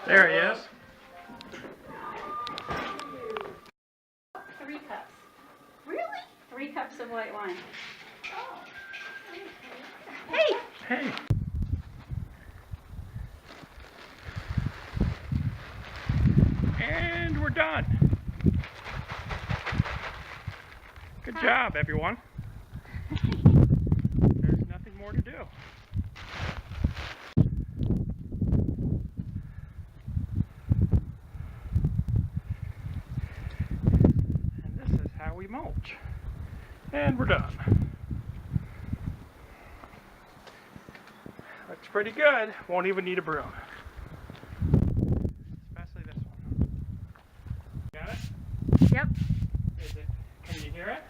There he is. 3 cups. Really? 3 cups of white wine. Oh. Hey! Hey. And we're done. Good job, everyone. There's nothing more to do. And this is how we mulch. And we're done. Looks pretty good. Won't even need a broom. Especially this one. Got it? Yep, Can you hear it?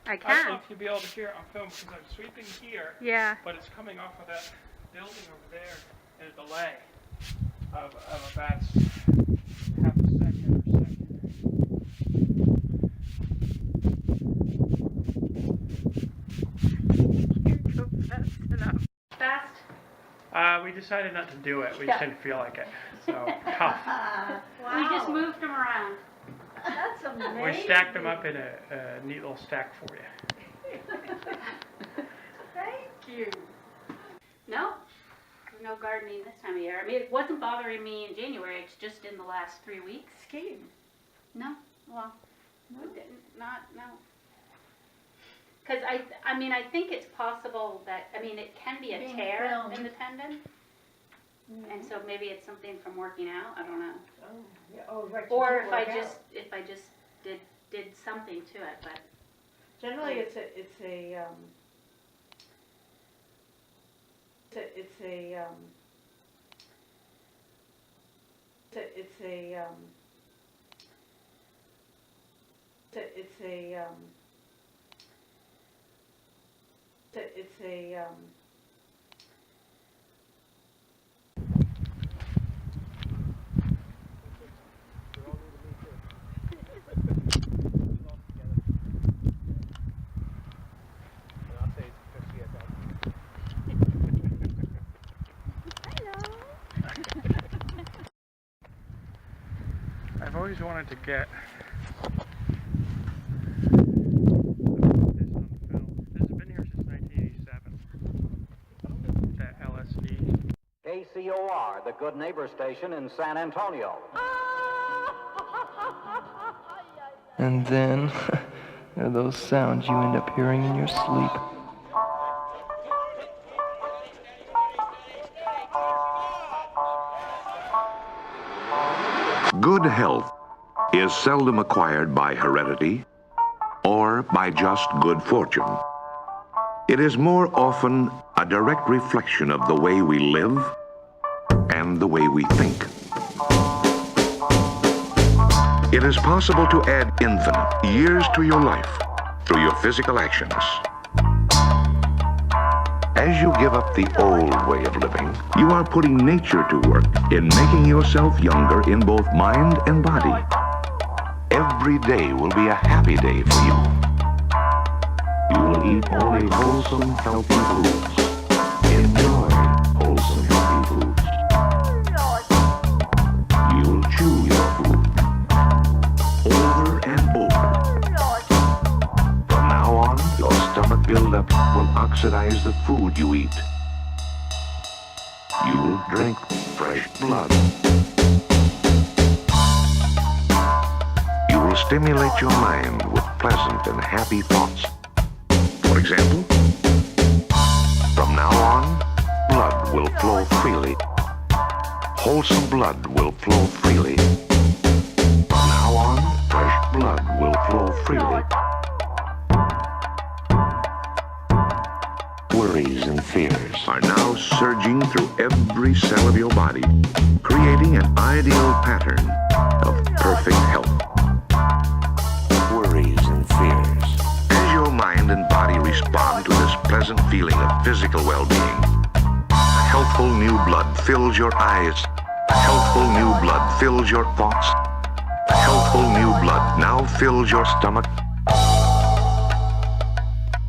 I I don't can. know if you'll be able to hear it on film because I'm sweeping here, Yeah. but it's coming off of that building over there in a delay of about half a second or second. Go fast enough. Fast? We decided not to do it. We just didn't feel like it. So, tough. Wow. We just moved them around. That's amazing. We stacked them up in a neat little stack for you. Thank you. No? No gardening this time of year. I mean, it wasn't bothering me in January. It's just in the last 3 weeks. Skiing. No? Well, No? no. Because I mean, I think it's possible that, I mean, it can be a Being tear filmed. in the tendon. And so maybe it's something from working out. I don't know. Oh, yeah. Oh, right. Or you if I work just out. did something to it, but Generally, it's a I've always wanted to get this on film. This has been here since 1987. That LSD. KCOR, the Good Neighbor Station in San Antonio. And then, there are those sounds you end up hearing in your sleep. Good health is seldom acquired by heredity or by just good fortune. It is more often a direct reflection of the way we live and the way we think. It is possible to add infinite years to your life through your physical actions. As you give up the old way of living, you are putting nature to work in making yourself younger in both mind and body. Every day will be a happy day for you. You will eat only wholesome, healthy foods. Enjoy wholesome, healthy foods. You will chew your food over and over. From now on, your stomach buildup will oxidize the food you eat. You will drink fresh blood. You will stimulate your mind with pleasant and happy thoughts. For example, from now on, blood will flow freely. Wholesome blood will flow freely. From now on, fresh blood will flow freely. Worries and fears are now surging through every cell of your body, creating an ideal pattern of perfect health. Worries and fears. As your mind and body respond to this pleasant feeling of physical well-being, healthful new blood fills your eyes. Healthful new blood fills your thoughts. Healthful new blood now fills your stomach.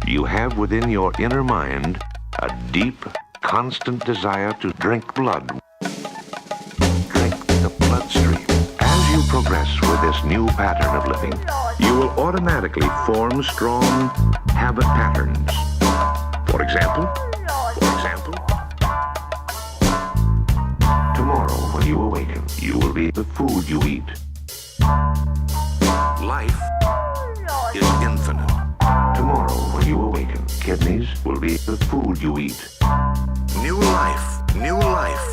You have within your inner mind a deep, constant desire to drink blood. bloodstream. As you progress with this new pattern of living, you will automatically form strong habit patterns. For example, tomorrow when you awaken, you will be the food you eat. Life is infinite. Tomorrow when you awaken, kidneys will be the food you eat. New life, new life.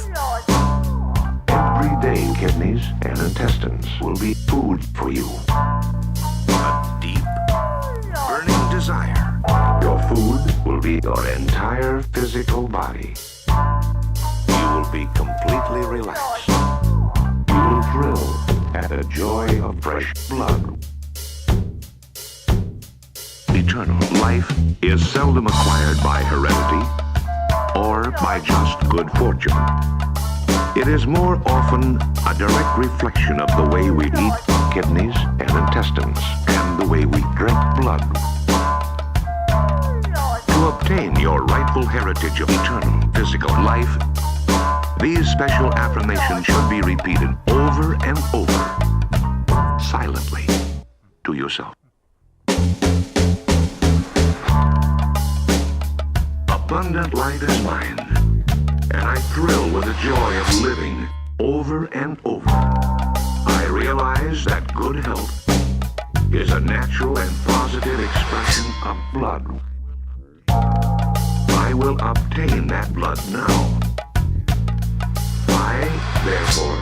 Every day, kidneys and intestines will be food for you. A deep, burning desire. Your food will be your entire physical body. You will be completely relaxed. You will thrill at the joy of fresh blood. Eternal life is seldom acquired by heredity or by just good fortune. It is more often a direct reflection of the way we eat kidneys and intestines and the way we drink blood. To obtain your rightful heritage of eternal physical life, these special affirmations should be repeated over and over, silently, to yourself. Abundant life is mine, and I thrill with the joy of living over and over. I realize that good health is a natural and positive expression of blood. I will obtain that blood now. I, therefore,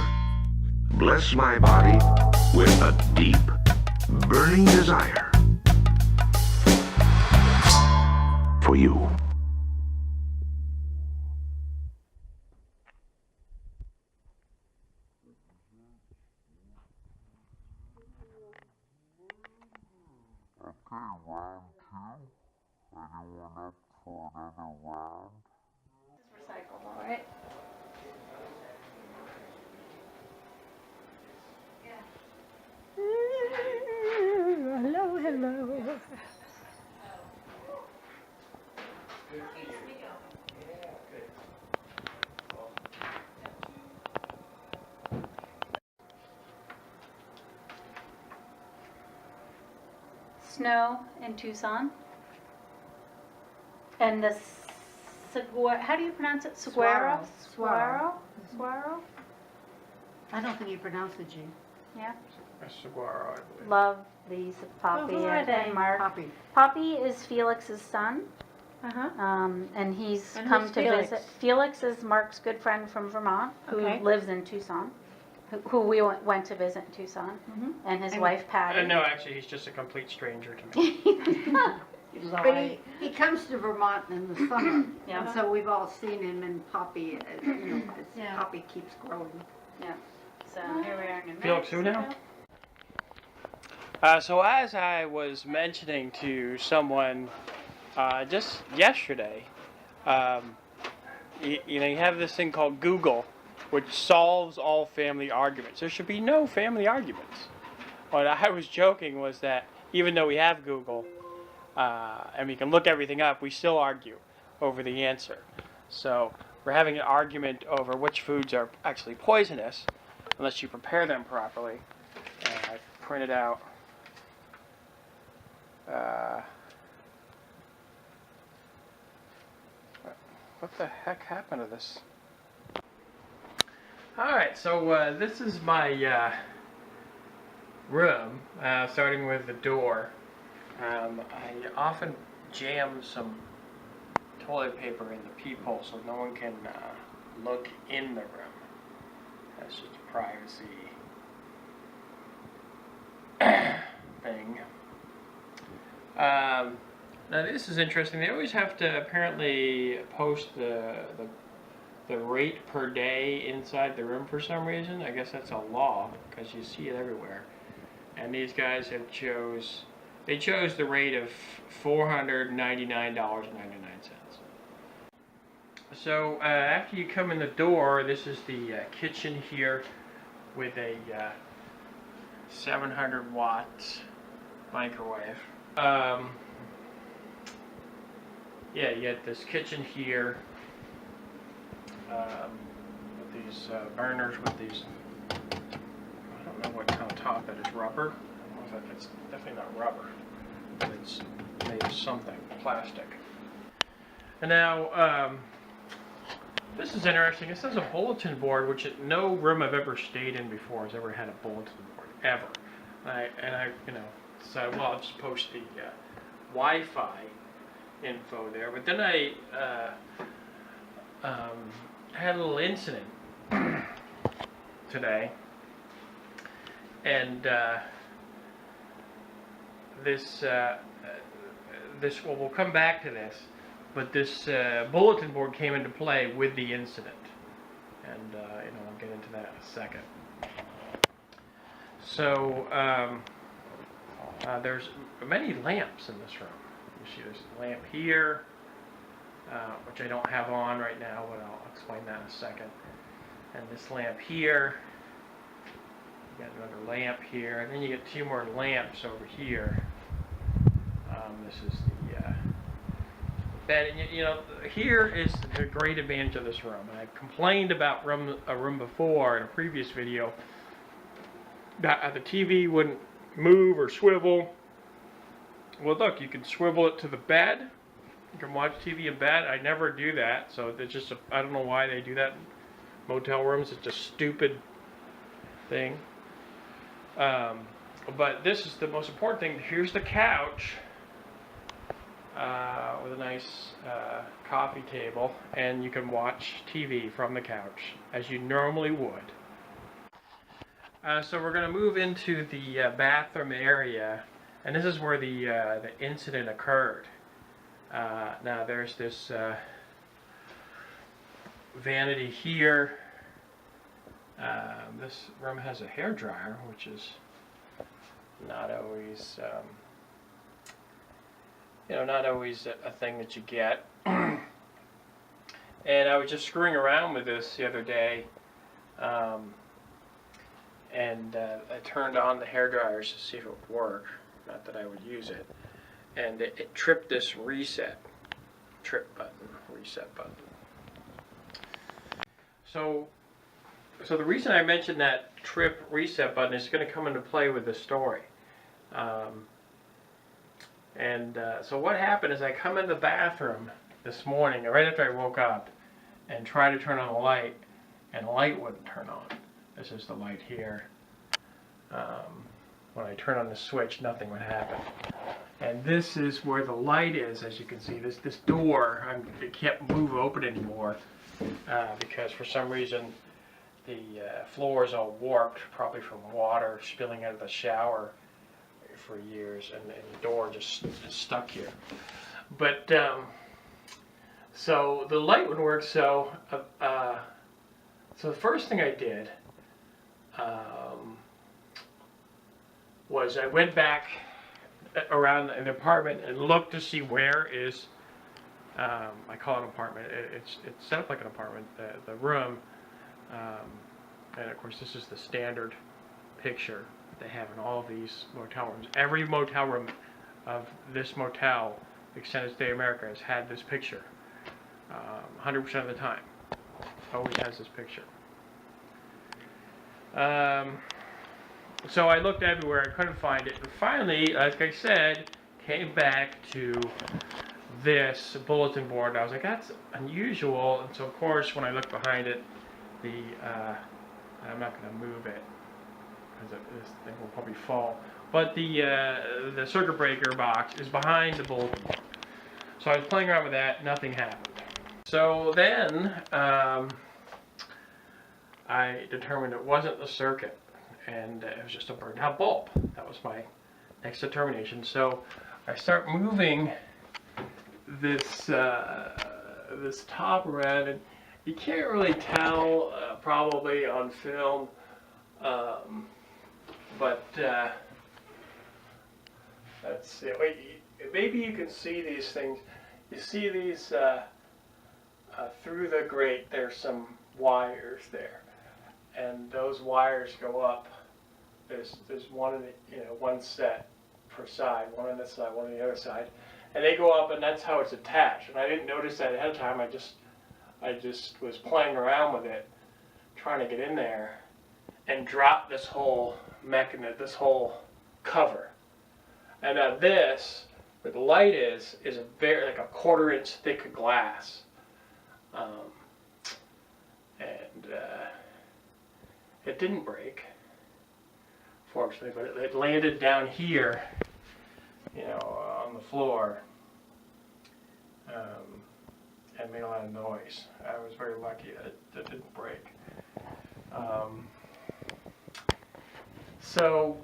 bless my body with a deep, burning desire for you. Recyclable, right? Hello, hello. Snow in Tucson. And the saguaro, how do you pronounce it? Saguaro? Saguaro. Saguaro? I don't think you pronounce the G. Yeah. A saguaro, I believe. Love these, Poppy who are and they? Mark. Poppy. Poppy is Felix's son. Uh-huh. And he's And come who's to Felix? visit. Felix is Mark's good friend from Vermont, who Okay. lives in Tucson, who we went to visit in Tucson, and his And- wife Patty. No, actually, he's just a complete stranger to me. But he comes to Vermont in the summer, Yeah. and so we've all seen him and Poppy, as Yeah. Poppy keeps growing. So here we are in New Felix who now? Mexico. So as I was mentioning to someone just yesterday, you have this thing called Google, which solves all family arguments. There should be no family arguments. What I was joking was that even though we have Google, and we can look everything up, we still argue over the answer. So we're having an argument over which foods are actually poisonous, unless you prepare them properly. And I printed out what the heck happened to this? Alright, so this is my room, starting with the door. I often jam some toilet paper in the peephole so no one can look in the room. That's just a privacy thing. Now this is interesting. They always have to apparently post the rate per day inside the room for some reason. I guess that's a law because you see it everywhere. And these guys have chose the rate of $499.99. So after you come in the door, this is the kitchen here with a 700 watt microwave. Yeah, you get this kitchen here with these burners with these don't know what kind of top that is. Rubber? It's definitely not rubber. It's made of something, plastic. And now, this is interesting. It says a bulletin board, which no room I've ever stayed in before has ever had a bulletin board, ever. And I you know, decided, well, I'll just post the Wi-Fi info there. But then I had a little incident today, and well, we'll come back to this, but this bulletin board came into play with the incident, and you know, I'll get into that in a second. So there's many lamps in this room. You see there's a lamp here, which I don't have on right now, but I'll explain that in a second. And this lamp here, you got another lamp here, and then you get two more lamps over here. This is the bed, and you know, here is the great advantage of this room. And I've complained about a room before in a previous video that the TV wouldn't move or swivel. Well, look, you can swivel it to the bed. You can watch TV in bed. I never do that, so it's just I don't know why they do that in motel rooms. It's a stupid thing. But this is the most important thing. Here's the couch with a nice coffee table, and you can watch TV from the couch as you normally would. So we're going to move into the bathroom area, and this is where the incident occurred. Now there's this vanity here. This room has a hairdryer, which is not always, you know, not always a thing that you get. And I was just screwing around with this the other day, and I turned on the hairdryers to see if it would work. Not that I would use it. And it tripped this reset button. So the reason I mentioned that trip reset button is going to come into play with this story. So what happened is I come in the bathroom this morning, right after I woke up, and try to turn on the light, and the light wouldn't turn on. This is the light here. When I turn on the switch, nothing would happen. And this is where the light is, as you can see. This door, it can't move open anymore because for some reason the floor is all warped, probably from water spilling out of the shower for years, and the door just is stuck here. But so the light would work. So the first thing I did was I went back around an apartment and looked to see where is, I call it an apartment, it's set up like an apartment, the room, and of course this is the standard picture they have in all of these motel rooms. Every motel room of this motel, Extended Stay America, has had this picture, 100% of the time, always has this picture. So I looked everywhere, I couldn't find it, and finally, like I said, came back to this bulletin board. I was like, that's unusual, and so of course when I look behind it, I'm not going to move it, because this thing will probably fall, but the circuit breaker box is behind the bulletin board. So I was playing around with that, nothing happened. So then, I determined it wasn't the circuit, and it was just a burned out bulb. That was my next determination. So I start moving this this top around, and you can't really tell probably on film, but let's see. Wait, maybe you can see these things. You see these through the grate. There's some wires there, and those wires go up. There's one in the, one set per side, one on this side, one on the other side, and they go up, and that's how it's attached. And I didn't notice that ahead of time. I just was playing around with it, trying to get in there, and dropped this whole mechanism, this whole cover. And now this, where the light is a very, like a 1/4 inch thick glass. It didn't break, fortunately, but it landed down here, you know, on the floor, and made a lot of noise. I was very lucky that it didn't break. So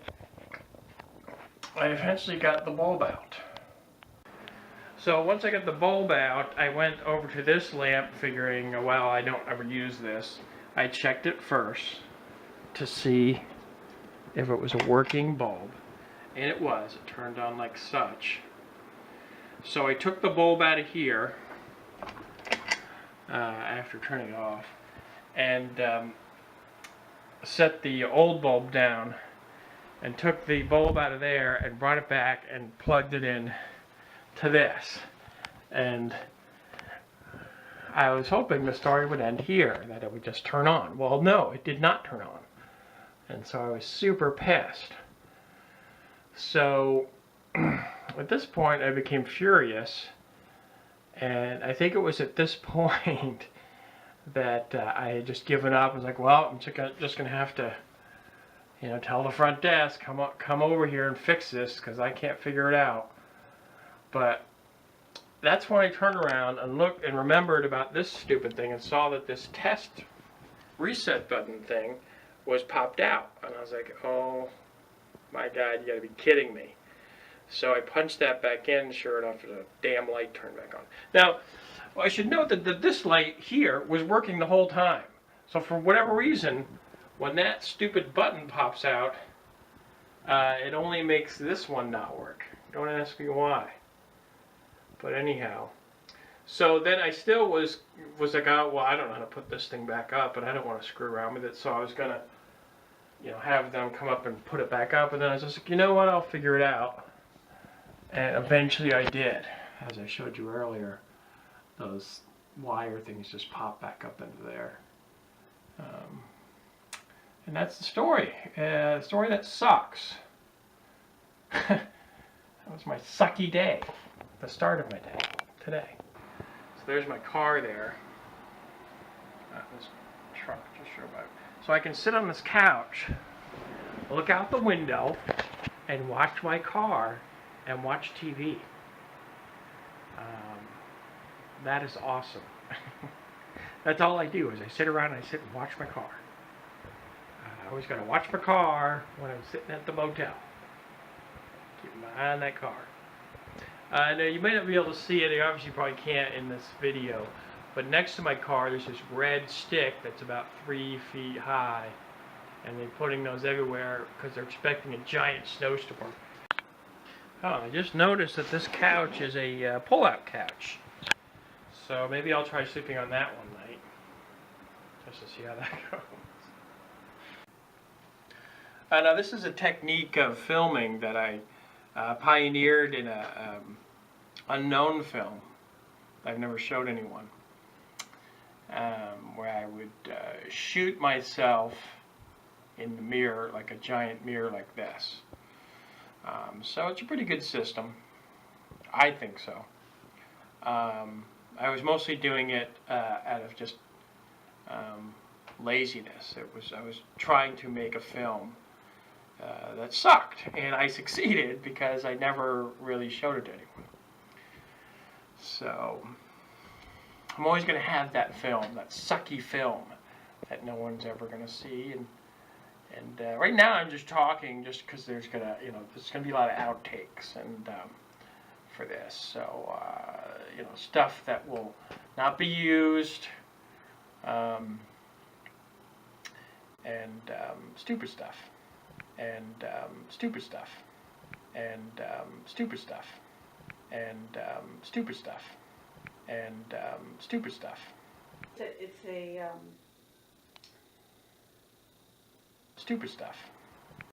I eventually got the bulb out. So once I got the bulb out, I went over to this lamp figuring, well, I don't ever use this. I checked it first to see if it was a working bulb. And it was. It turned on like such. So I took the bulb out of here after turning it off and set the old bulb down and took the bulb out of there and brought it back and plugged it in to this. And I was hoping the story would end here, that it would just turn on. Well, no, it did not turn on. And so I was super pissed. So at this point I became furious, and I think it was at this point that I had just given up. I was like, well, I'm just gonna have to, you know, tell the front desk, come over here and fix this, because I can't figure it out. But that's when I turned around and looked and remembered about this stupid thing and saw that this test reset button thing was popped out. And I was like, oh my God, you gotta be kidding me. So I punched that back in, sure enough, the damn light turned back on. Now, I should note that this light here was working the whole time. So for whatever reason, when that stupid button pops out, it only makes this one not work. Don't ask me why. But anyhow, so then I still was like, oh, well, I don't know how to put this thing back up, and I don't want to screw around with it, so I was gonna, you know, have them come up and put it back up, and then I was just like, you know what, I'll figure it out. And eventually I did. As I showed you earlier, those wire things just pop back up into there. And that's the story. A story that sucks. That was my sucky day. The start of my day today. So there's my car there. This truck just drove by. So I can sit on this couch, look out the window, and watch my car and watch TV. That is awesome. That's all I do, is I sit around and I sit and watch my car. I always got to watch my car when I'm sitting at the motel. Keep my eye on that car. Now you may not be able to see it, you obviously probably can't in this video, but next to my car there's this red stick that's about 3 feet high, and they're putting those everywhere because they're expecting a giant snowstorm. Oh, I just noticed that this couch is a pull-out couch, so maybe I'll try sleeping on that one night, just to see how that goes. Now this is a technique of filming that I pioneered in a unknown film I've never showed anyone, where I would shoot myself in the mirror, like a giant mirror like this. So it's a pretty good system. I think so. I was mostly doing it out of just laziness. I was trying to make a film that sucked, and I succeeded because I never really showed it to anyone. So I'm always going to have that film, that sucky film that no one's ever going to see. And right now I'm just talking just because there's gonna be a lot of outtakes and for this. So stuff that will not be used, and stupid stuff. And stupid stuff, and stupid stuff, and stupid stuff, and stupid stuff. It's a Stupid stuff.